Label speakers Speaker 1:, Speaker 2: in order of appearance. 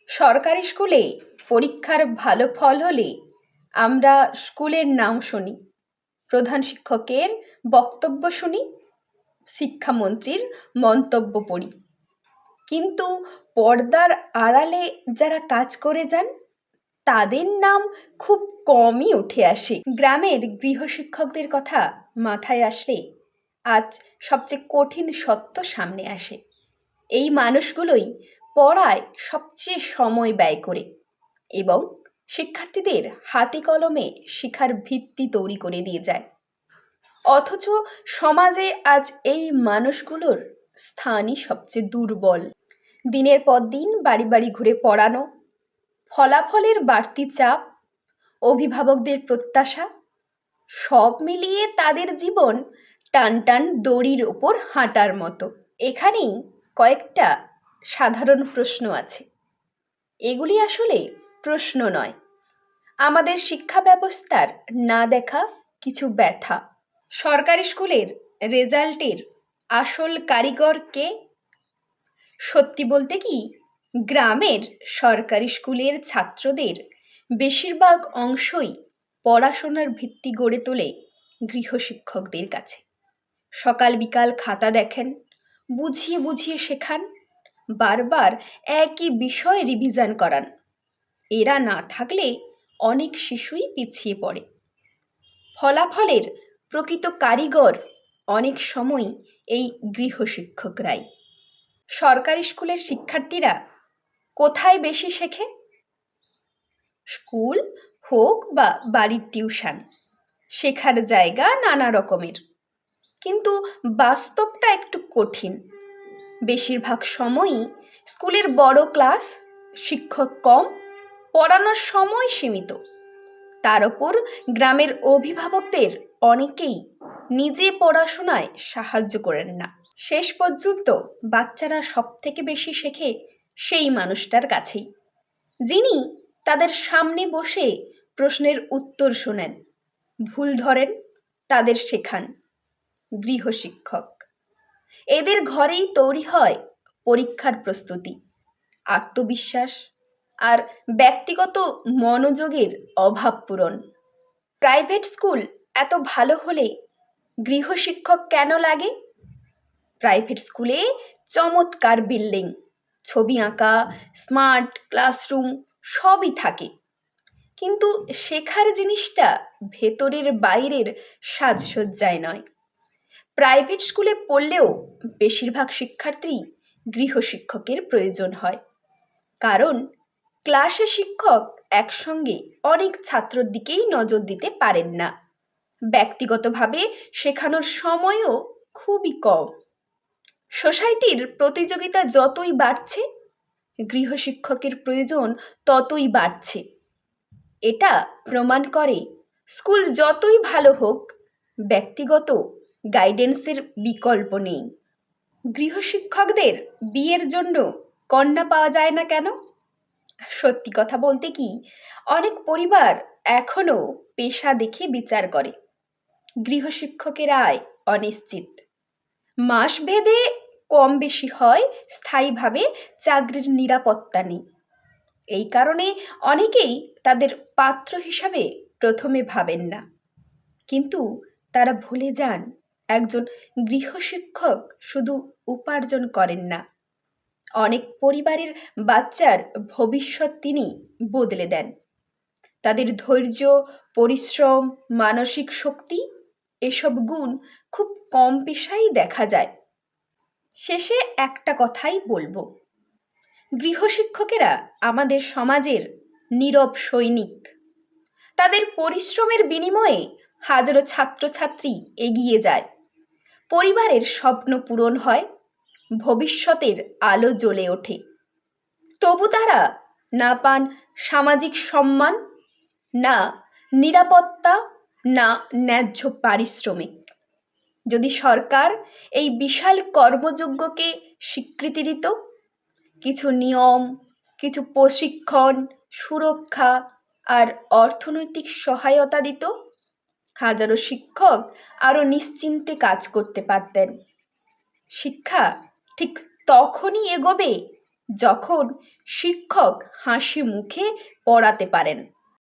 Speaker 1: সরকারি স্কুলে পরীক্ষার ভালো ফল হলে আমরা স্কুলের নাম শুনি, প্রধান শিক্ষকের বক্তব্য শুনি, শিক্ষামন্ত্রীর মন্তব্য পড়ি। কিন্তু পর্দার আড়ালে যারা কাজ করে যান তাদের নাম খুব কমই উঠে আসে। গ্রামের গৃহশিক্ষকদের কথা মাথায় আসলে আজ সবচেয়ে কঠিন সত্য সামনে আসে। এই মানুষগুলোই পড়ায় সবচেয়ে সময় ব্যয় করে এবং শিক্ষার্থীদের হাতে কলমে শেখার ভিত্তি তৈরি করে দিয়ে যায়। অথচ সমাজে আজ এই মানুষগুলোর স্থানই সবচেয়ে দুর্বল। দিনের পর দিন বাড়ি বাড়ি ঘুরে পড়ানো, ফলাফলের বাড়তি চাপ, অভিভাবকদের প্রত্যাশা, সব মিলিয়ে তাদের জীবন টান টান দড়ির ওপর হাঁটার মতো। এখানেই কয়েকটা সাধারণ প্রশ্ন আছে। এগুলি আসলে প্রশ্ন নয়, আমাদের শিক্ষা ব্যবস্থার না দেখা কিছু ব্যথা। সরকারি স্কুলের রেজাল্টের আসল কারিগর কে? সত্যি বলতে কি, গ্রামের সরকারি স্কুলের ছাত্রদের বেশিরভাগ অংশই পড়াশোনার ভিত্তি গড়ে তোলে গৃহশিক্ষকদের কাছে। সকাল বিকাল খাতা দেখেন, বুঝিয়ে বুঝিয়ে শেখান, বারবার একই বিষয় রিভিশন করান। এরা না থাকলে অনেক শিশুই পিছিয়ে পড়ে। ফলাফলের প্রকৃত কারিগর অনেক সময় এই গৃহশিক্ষকরাই। সরকারি স্কুলের শিক্ষার্থীরা কোথায় বেশি শেখে? স্কুল হোক বা বাড়ির টিউশন, শেখার জায়গা নানা রকমের, কিন্তু বাস্তবটা একটু কঠিন। বেশিরভাগ সময়ই স্কুলের বড় ক্লাস, শিক্ষক কম, পড়ানোর সময় সীমিত। তার ওপর গ্রামের অভিভাবকদের অনেকেই নিজে পড়াশোনায় সাহায্য করেন না। শেষ পর্যন্ত বাচ্চারা সব থেকে বেশি শেখে সেই মানুষটার কাছেই, যিনি তাদের সামনে বসে প্রশ্নের উত্তর শোনেন, ভুল ধরেন, তাদের শেখান। গৃহশিক্ষক। এদের ঘরেই তৈরি হয় পরীক্ষার প্রস্তুতি, আত্মবিশ্বাস আর ব্যক্তিগত মনোযোগের অভাব পূরণ। প্রাইভেট স্কুল এত ভালো হলে গৃহশিক্ষক কেন লাগে? প্রাইভেট স্কুলে চমৎকার বিল্ডিং, ছবি আঁকা, স্মার্ট ক্লাসরুম সবই থাকে, কিন্তু শেখার জিনিসটা ভেতরের বাইরের সাজসজ্জায় নয়। প্রাইভেট স্কুলে পড়লেও বেশিরভাগ শিক্ষার্থী গৃহশিক্ষকের প্রয়োজন হয়, কারণ ক্লাসে শিক্ষক একসঙ্গে অনেক ছাত্রর দিকেই নজর দিতে পারেন না। ব্যক্তিগতভাবে শেখানোর সময়ও খুবই কম। সোসাইটির প্রতিযোগিতা যতই বাড়ছে, গৃহশিক্ষকের প্রয়োজন ততই বাড়ছে। এটা প্রমাণ করে স্কুল যতই ভালো হোক, ব্যক্তিগত গাইডেন্সের বিকল্প নেই। গৃহশিক্ষকদের বিয়ের জন্য কন্যা পাওয়া যায় না কেন? সত্যি কথা বলতে কি, অনেক পরিবার এখনও পেশা দেখে বিচার করে। গৃহশিক্ষকের আয় অনিশ্চিত, মাস ভেদে কম বেশি হয়, স্থায়ীভাবে চাকরির নিরাপত্তা নেই। এই কারণে অনেকেই তাদের পাত্র হিসাবে প্রথমে ভাবেন না, কিন্তু তারা ভুলে যান একজন গৃহশিক্ষক শুধু উপার্জন করেন না, অনেক পরিবারের বাচ্চার ভবিষ্যৎ তিনি বদলে দেন। তাদের ধৈর্য, পরিশ্রম, মানসিক শক্তি, এসব গুণ খুব কম পেশায় দেখা যায়। শেষে একটা কথাই বলবো, গৃহশিক্ষকেরা আমাদের সমাজের নীরব সৈনিক। তাদের পরিশ্রমের বিনিময়ে হাজারো ছাত্রছাত্রী এগিয়ে যায়, পরিবারের স্বপ্ন পূরণ হয়, ভবিষ্যতের আলো জ্বলে ওঠে। তবু তারা না পান সামাজিক সম্মান, না নিরাপত্তা, না ন্যায্য পারিশ্রমিক। যদি সরকার এই বিশাল কর্মযজ্ঞকে স্বীকৃতি দিত, কিছু নিয়ম, কিছু প্রশিক্ষণ, সুরক্ষা আর অর্থনৈতিক সহায়তা দিত, হাজারো শিক্ষক আরও নিশ্চিন্তে কাজ করতে পারতেন। শিক্ষা ঠিক তখনই এগোবে যখন শিক্ষক হাসি মুখে পড়াতে পারেন।